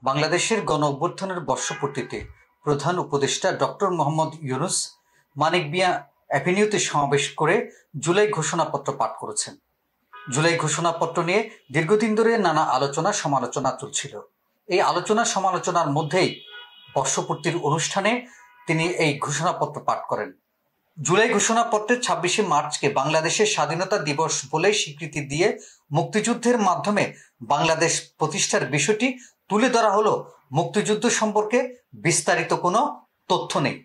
বাংলাদেশের গণ অভ্যুত্থানের বর্ষপূর্তিতে প্রধান উপদেষ্টা ডক্টর মোহাম্মদ ইউনূস মানিক মিয়া অ্যাভিনিউতে সমাবেশ করে জুলাই ঘোষণাপত্র পাঠ করেছেন। জুলাই ঘোষণাপত্র নিয়ে দীর্ঘদিন ধরে নানা আলোচনা সমালোচনা চলছিল। এই আলোচনা সমালোচনার মধ্যেই বর্ষপূর্তির অনুষ্ঠানে তিনি এই ঘোষণাপত্র পাঠ করেন। জুলাই ঘোষণাপত্রে ২৬শে মার্চকে বাংলাদেশের স্বাধীনতা দিবস বলে স্বীকৃতি দিয়ে মুক্তিযুদ্ধের মাধ্যমে বাংলাদেশ প্রতিষ্ঠার বিষয়টি তুলে ধরা হলো। মুক্তিযুদ্ধ সম্পর্কে বিস্তারিত কোনো তথ্য নেই।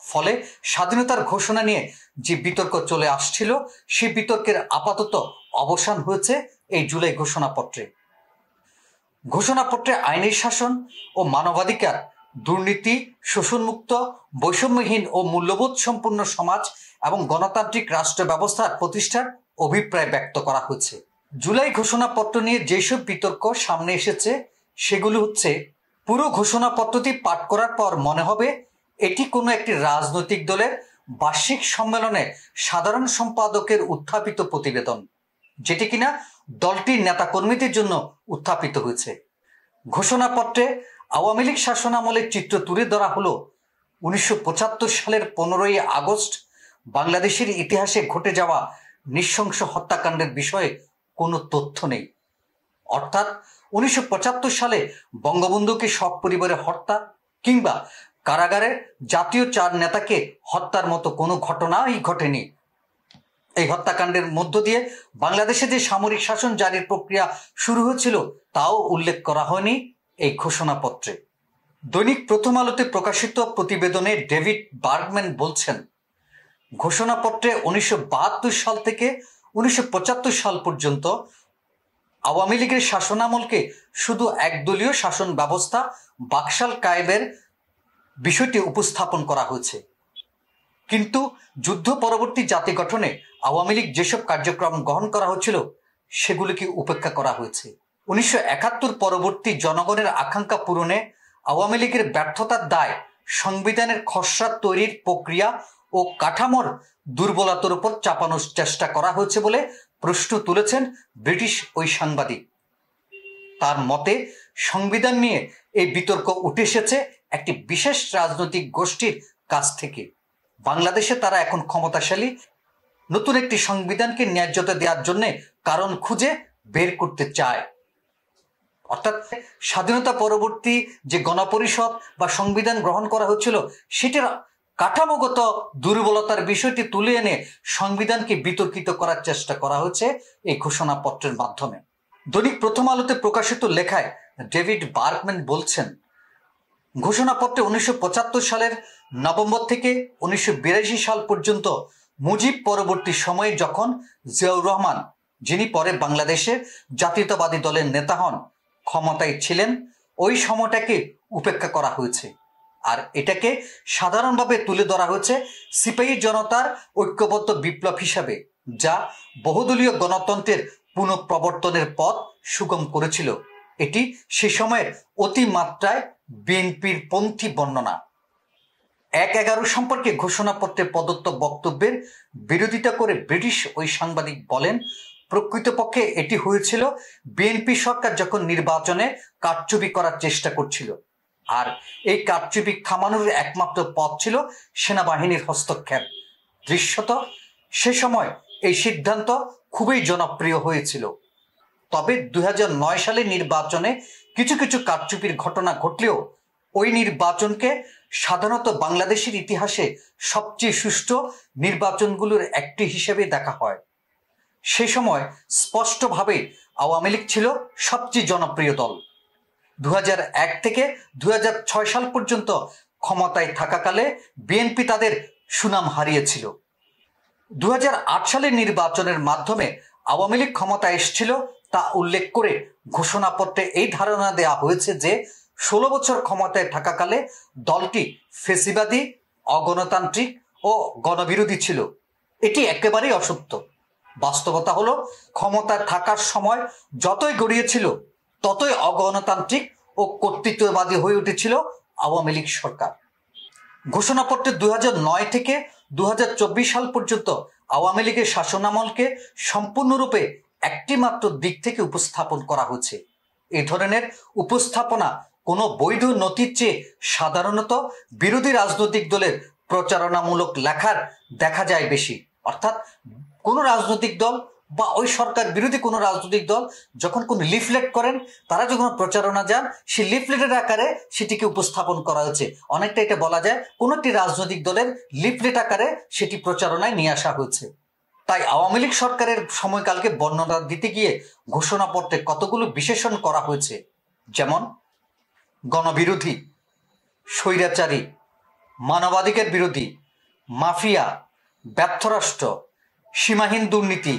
ফলে স্বাধীনতার ঘোষণা নিয়ে যে বিতর্ক চলে আসছিল সেই বিতর্কের আপাতত অবসান হয়েছে এই জুলাই ঘোষণাপত্রে। ঘোষণাপত্রে আইনের শাসন ও মানবাধিকার, দুর্নীতি, শোষণমুক্ত, বৈষম্যহীন ও মূল্যবোধ সম্পন্ন সমাজ এবং গণতান্ত্রিক রাষ্ট্র ব্যবস্থার প্রতিষ্ঠার অভিপ্রায় ব্যক্ত করা হয়েছে। জুলাই ঘোষণাপত্র নিয়ে যেসব বিতর্ক সামনে এসেছে সেগুলো হচ্ছে, পুরো ঘোষণাপত্রটি পাঠ করার পর মনে হবে এটি কোনো একটি রাজনৈতিক দলের বার্ষিক সম্মেলনে সাধারণ সম্পাদকের উত্থাপিত প্রতিবেদন, যেটি কিনা দলটির নেতাকর্মীদের জন্য উত্থাপিত হয়েছে। ঘোষণাপত্রে আওয়ামী লীগ শাসনামলের চিত্র তুলে ধরা হলো। ১৯৭৫ সালের ১৫ই আগস্ট বাংলাদেশের ইতিহাসে ঘটে যাওয়া নৃশংস হত্যাকাণ্ডের বিষয়ে কোনো তথ্য নেই। অর্থাৎ ১৯৭৫ সালে বঙ্গবন্ধুকে সপরিবারে হত্যা কিংবা কারাগারে জাতীয় ৪ নেতাকে হত্যার মতো কোনো ঘটনাই ঘটেনি। এই হত্যাকাণ্ডের মধ্য দিয়ে বাংলাদেশে যে সামরিক শাসন জারির প্রক্রিয়া শুরু হয়েছিল তাও উল্লেখ করা হয়নি এই ঘোষণাপত্রে। দৈনিক প্রথম আলোতে প্রকাশিত প্রতিবেদনে ডেভিড বার্গম্যান বলছেন, ঘোষণাপত্রে ১৯৭২ সাল থেকে ১৯৭৫ সাল পর্যন্ত আওয়ামী লীগের শাসনামলকে শুধু একদলীয় শাসন ব্যবস্থা বাকশাল কায়েমের বিষয়টি উপস্থাপন করা হয়েছে। কিন্তু যুদ্ধ পরবর্তী জাতি গঠনে আওয়ামী লীগ যেসব কার্যক্রম গ্রহণ করা হচ্ছিল সেগুলিকে উপেক্ষা করা হয়েছে। ১৯৭১ পরবর্তী জনগণের আকাঙ্ক্ষা পূরণে আওয়ামী লীগের ব্যর্থতার দায় সংবিধানের খসড়া তৈরির প্রক্রিয়া ও কাঠামোর দুর্বলতার উপর চাপানোর চেষ্টা করা হয়েছে বলে প্রশ্ন তুলেছেন ব্রিটিশ ওই সাংবাদিক। তার মতে, সংবিধান নিয়ে এই বিতর্ক উঠে এসেছে একটি বিশেষ রাজনৈতিক গোষ্ঠীর কাছ থেকে। বাংলাদেশে তারা এখন ক্ষমতাশালী, নতুন একটি সংবিধানকে ন্যায্যতা দেওয়ার জন্য কারণ খুঁজে বের করতে চায়। অর্থাৎ স্বাধীনতা পরবর্তী যে গণপরিষদ বা সংবিধান গ্রহণ করা হচ্ছিল সেটার কাঠামোগত দুর্বলতার বিষয়টি তুলে এনে সংবিধানকে বিতর্কিত করার চেষ্টা করা হয়েছে এই ঘোষণাপত্রের মাধ্যমে। দৈনিক প্রথম আলোতে প্রকাশিত লেখায় ডেভিড বার্গম্যান বলছেন, ঘোষণাপত্রে ১৯৭৫ সালের নভেম্বর থেকে ১৯৮২ সাল পর্যন্ত মুজিব পরবর্তী সময়ে যখন জিয়াউর রহমান, যিনি পরে বাংলাদেশের জাতীয়তাবাদী দলের নেতা হন, ক্ষমতায় ছিলেন, ওই সময়টাকে উপেক্ষা করা হয়েছে। আর এটাকে সাধারণভাবে তুলে ধরা হয়েছে সিপাহী জনতার ঐক্যবদ্ধ বিপ্লব হিসাবে, যা বহুদলীয় গণতন্ত্রের পুনঃপ্রবর্তনের পথ সুগম করেছিল। এটি সে সময়ের অতিমাত্রায় বিএনপির পন্থী বর্ণনা। ১/১১ সম্পর্কে ঘোষণাপত্রে প্রদত্ত বক্তব্যের বিরোধিতা করে ব্রিটিশ ওই সাংবাদিক বলেন, প্রকৃতপক্ষে এটি হয়েছিল বিএনপি সরকার যখন নির্বাচনে কারচুপি করার চেষ্টা করছিল, আর এই কারচুপি থামানোর একমাত্র পথ ছিল সেনাবাহিনীর হস্তক্ষেপ। দৃশ্যত সে সময় এই সিদ্ধান্ত খুবই জনপ্রিয় হয়েছিল। তবে ২০০৯ সালের নির্বাচনে কিছু কিছু কারচুপির ঘটনা ঘটলেও ওই নির্বাচনকে সাধারণত বাংলাদেশের ইতিহাসে সবচেয়ে সুষ্ঠু নির্বাচনগুলোর একটি হিসেবে দেখা হয়। সে সময় স্পষ্টভাবে আওয়ামী লীগ ছিল সবচেয়ে জনপ্রিয় দল। ২০০১ থেকে ২০০৬ সাল পর্যন্ত ক্ষমতায় থাকাকালে বিএনপি তাদের সুনাম হারিয়েছিল। ২০০৮ সালের নির্বাচনের মাধ্যমে আওয়ামী লীগ ক্ষমতায় এসেছিল তা উল্লেখ করে ঘোষণাপত্রে এই ধারণা দেওয়া হয়েছে যে ১৬ বছর ক্ষমতায় থাকাকালে দলটি ফ্যাসিবাদী, অগণতান্ত্রিক ও গণবিরোধী ছিল। এটি একেবারেই অসত্য। বাস্তবতা হলো, ক্ষমতায় থাকার সময় যতই গড়িয়েছিল ততই অগণতান্ত্রিক ও কর্তৃত্ববাদী হয়ে উঠেছিল আওয়ামী লীগ সরকার। ঘোষণাপত্রে ২০০৯ থেকে ২০২৪ সাল পর্যন্ত আওয়ামী লীগের শাসনামলকে সম্পূর্ণরূপে একটি মাত্র দিক থেকে উপস্থাপন করা হয়েছে। এই ধরনের উপস্থাপনা কোনো বৈধ নথির চেয়ে সাধারণত বিরোধী রাজনৈতিক দলের প্রচারণামূলক লেখার দেখা যায় বেশি। অর্থাৎ কোনো রাজনৈতিক দল বা ওই সরকার বিরোধী কোনো রাজনৈতিক দল যখন কোনো লিফলেট করেন, তারা যখন প্রচারণা যান, সেই লিফলেটের আকারে সেটিকে উপস্থাপন করা হয়েছে। অনেকটা এটা বলা যায় কোনো একটি রাজনৈতিক দলের লিফলেট আকারে সেটি প্রচারণায় নিয়ে আসা হয়েছে। তাই আওয়ামী লীগ সরকারের সময়কালকে বর্ণনা দিতে গিয়ে ঘোষণাপত্রে কতগুলো বিশেষণ করা হয়েছে, যেমন গণবিরোধী, স্বৈরাচারী, মানবাধিকার বিরোধী, মাফিয়া, ব্যর্থরাষ্ট্র, সীমাহীন দুর্নীতি,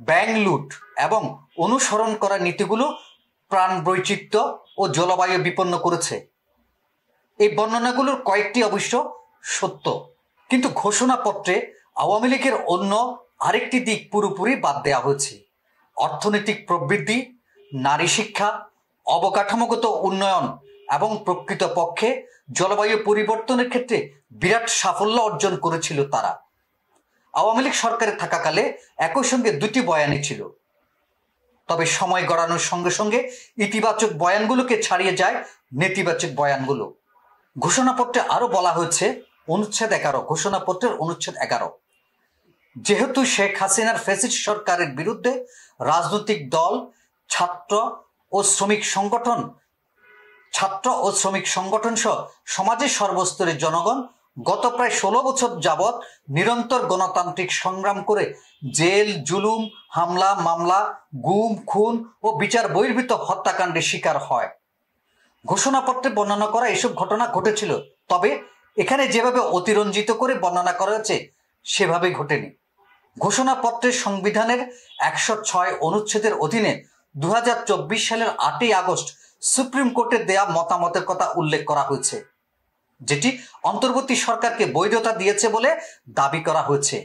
ব্যাংক লুট এবং অনুসরণ করা নীতিগুলো প্রাণ বৈচিত্র্য ও জলবায়ু বিপন্ন করেছে। এই বর্ণনাগুলোর কয়েকটি অবশ্য সত্য, কিন্তু ঘোষণাপত্রে আওয়ামী লীগের অন্য আরেকটি দিক পুরোপুরি বাদ দেওয়া হয়েছে। অর্থনৈতিক প্রবৃদ্ধি, নারী শিক্ষা, অবকাঠামোগত উন্নয়ন এবং প্রকৃতপক্ষে জলবায়ু পরিবর্তনের ক্ষেত্রে বিরাট সাফল্য অর্জন করেছিল তারা। আওয়ামী লীগ সরকারে থাকাকালে একই সঙ্গে দুটি বয়ানই ছিল, তবে সময় গড়ানোর সঙ্গে সঙ্গে ইতিবাচক বয়ানগুলোকে ছাড়িয়ে যায় নেতিবাচক বয়ানগুলো। ঘোষণাপত্রে আরো বলা হয়েছে, অনুচ্ছেদ 11, ঘোষণাপত্রের অনুচ্ছেদ 11, যেহেতু শেখ হাসিনার ফ্যাসিস্ট সরকারের বিরুদ্ধে রাজনৈতিক দল, ছাত্র ও শ্রমিক সংগঠন সহ সমাজের সর্বস্তরের জনগণ গত প্রায় 16 বছর যাবৎ নিরন্তর গণতান্ত্রিক সংগ্রাম করে জেল, জুলুম, হামলা, মামলা, গুম, খুন ও বিচার বহির্ভূত হত্যাকাণ্ডের শিকার হয়। ঘোষণাপত্রে বর্ণনা করা এসব ঘটনা ঘটেছিল, তবে এখানে যেভাবে অতিরঞ্জিত করে বর্ণনা করা হয়েছে সেভাবে ঘটেনি। ঘোষণাপত্রের সংবিধানের 106 অনুচ্ছেদের অধীনে 2024 সালের 8ই আগস্ট সুপ্রিম কোর্টের দেয়া মতামতের কথা উল্লেখ করা হয়েছে, যেটি অন্তর্বর্তী সরকারকে বৈধতা দিয়েছে বলে দাবি করা হয়েছে।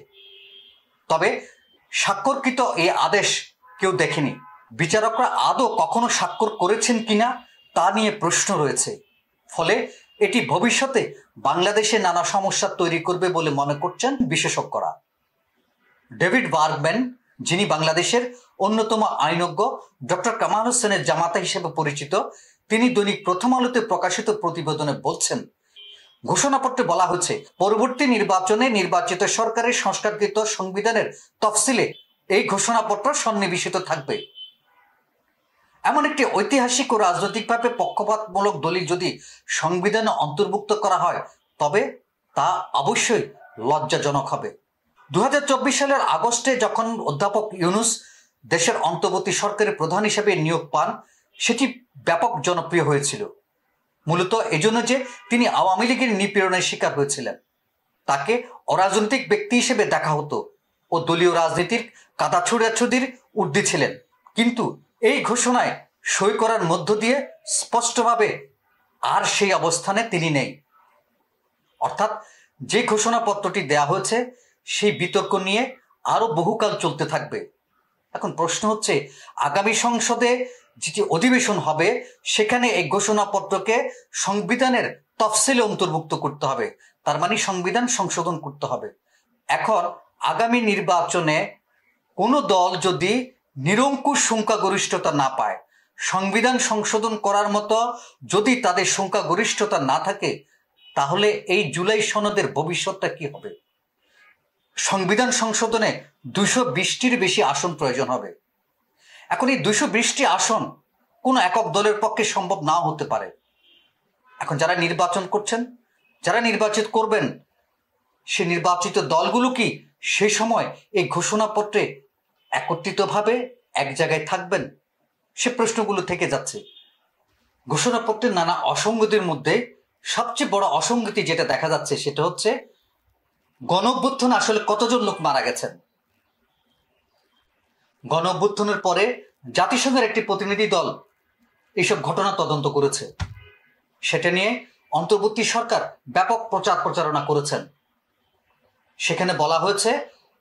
তবে স্বাক্ষরকৃত এই আদেশ কেউ দেখেনি। বিচারকরা আদৌ কখনো স্বাক্ষর করেছেন কিনা তা নিয়ে প্রশ্ন রয়েছে। ফলে এটি ভবিষ্যতে বাংলাদেশে নানা সমস্যা তৈরি করবে বলে মনে করছেন বিশেষজ্ঞরা। ডেভিড বার্গম্যান, যিনি বাংলাদেশের অন্যতম আইনজ্ঞ ডক্টর কামাল হোসেনের জামাতা হিসেবে পরিচিত, তিনি দৈনিক প্রথম আলোতে প্রকাশিত প্রতিবেদনে বলছেন, ঘোষণাপত্রে বলা হচ্ছে পরবর্তী নির্বাচনে নির্বাচিত সরকারের সংস্কারকৃত সংবিধানের তফসিলে এই ঘোষণাপত্র সন্নিবেশিত থাকবে। এমন একটি ঐতিহাসিক ও রাজনৈতিকভাবে পক্ষপাতমূলক দলিল যদি সংবিধানে অন্তর্ভুক্ত করা হয়, তবে তা অবশ্যই লজ্জাজনক হবে। 2024 সালের আগস্টে যখন অধ্যাপক ইউনূস দেশের অন্তর্বর্তী সরকারের প্রধান হিসেবে নিয়োগ পান, সেটি ব্যাপক জনপ্রিয় হয়েছিল, মূলত এজন্য যে তিনি আওয়ামী লীগের নিপীড়নের শিকার হয়েছিলেন। তাকে অরাজনৈতিক ব্যক্তি হিসেবে দেখা হতো ও দলীয় রাজনীতির কাদা ছোড়াছুড়ির ঊর্ধ্বে ছিলেন। কিন্তু এই ঘোষণায় সই করার মধ্য দিয়ে স্পষ্টভাবে আর সেই অবস্থানে তিনি নেই। অর্থাৎ যে ঘোষণাপত্রটি দেয়া হয়েছে সেই বিতর্ক নিয়ে আরো বহুকাল চলতে থাকবে। এখন প্রশ্ন হচ্ছে, আগামী সংসদে যেটি অধিবেশন হবে সেখানে এই ঘোষণাপত্রকে সংবিধানের তফসিলে অন্তর্ভুক্ত করতে হবে, তার মানে সংবিধান সংশোধন করতে হবে। এখন আগামী নির্বাচনে কোনো দল যদি নিরঙ্কুশ সংখ্যাগরিষ্ঠতা না পায়, সংবিধান সংশোধন করার মতো যদি তাদের সংখ্যাগরিষ্ঠতা না থাকে, তাহলে এই জুলাই সনদের ভবিষ্যৎটা কি হবে? সংবিধান সংশোধনে 220টির বেশি আসন প্রয়োজন হবে। এখন এই 220টি আসন কোনো একক দলের পক্ষে সম্ভব নাও হতে পারে। এখন যারা নির্বাচন করছেন, যারা নির্বাচিত করবেন, সে নির্বাচিত দলগুলো কি সেই সময় এই ঘোষণাপত্রে একত্রিতভাবে এক জায়গায় থাকবেন? সে প্রশ্নগুলো থেকে যাচ্ছে। ঘোষণাপত্রের নানা অসঙ্গতির মধ্যে সবচেয়ে বড় অসঙ্গতি যেটা দেখা যাচ্ছে সেটা হচ্ছে গণঅভ্যুত্থানে আসলে কতজন লোক মারা গেছেন। গণঅভ্যুত্থানের পরে জাতিসংঘের একটি প্রতিনিধি দল এইসব ঘটনা তদন্ত করেছে। সেটা নিয়ে অন্তর্বর্তী সরকার ব্যাপক প্রচারণা করেছেন। সেখানে বলা হয়েছে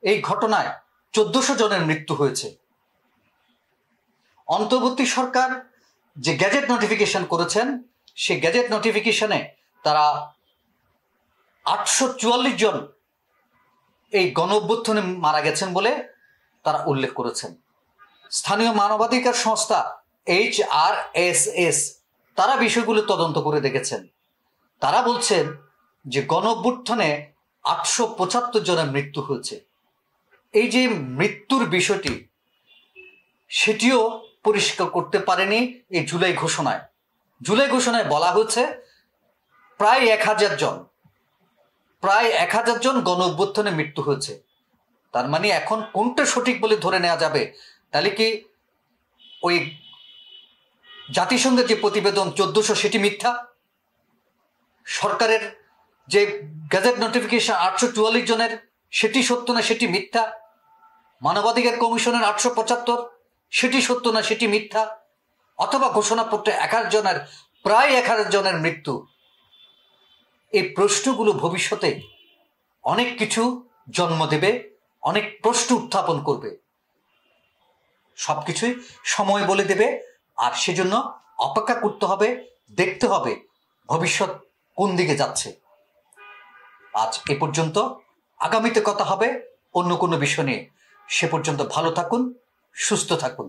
এই ঘটনায় 1400 জনের মৃত্যু হয়েছে। অন্তর্বর্তী সরকার যে গ্যাজেট নোটিফিকেশন করেছেন, সেই গ্যাজেট নোটিফিকেশনে তারা 844 জন এই গণঅভ্যুত্থানে মারা গেছেন বলে তারা উল্লেখ করেছেন। স্থানীয় মানবাধিকার সংস্থা HRSS তারা বিষয়গুলো তদন্ত করে দেখেছেন। তারা বলছেন যে গণঅভ্যুত্থানে 875 জনের মৃত্যু হয়েছে। এই যে মৃত্যুর বিষয়টি, সেটিও পরিষ্কার করতে পারেনি এই জুলাই ঘোষণায়। জুলাই ঘোষণায় বলা হয়েছে প্রায় 1000 জন গণঅভ্যুত্থানে মৃত্যু হয়েছে। তার মানে এখন কোনটা সঠিক বলে ধরে নেওয়া যাবে? তাহলে কি ওই জাতিসংঘের যে প্রতিবেদন 1400 সেটি মিথ্যা? সরকারের যে গ্যাজেট নোটিফিকেশন 844 জনের সেটি সত্য না সেটি মিথ্যা? মানবাধিকার কমিশনের 875 সেটি সত্য না সেটি মিথ্যা? অথবা ঘোষণাপত্রে 1000 জনের প্রায় 1000 জনের মৃত্যু। এই প্রশ্নগুলো ভবিষ্যতে অনেক কিছু জন্ম দেবে, অনেক প্রশ্ন উত্থাপন করবে। সবকিছুই সময় বলে দেবে। আর সেজন্য অপেক্ষা করতে হবে, দেখতে হবে ভবিষ্যৎ কোন দিকে যাচ্ছে। আজ এ পর্যন্ত, আগামীতে কথা হবে অন্য কোনো বিষয় নিয়ে। সে পর্যন্ত ভালো থাকুন, সুস্থ থাকুন।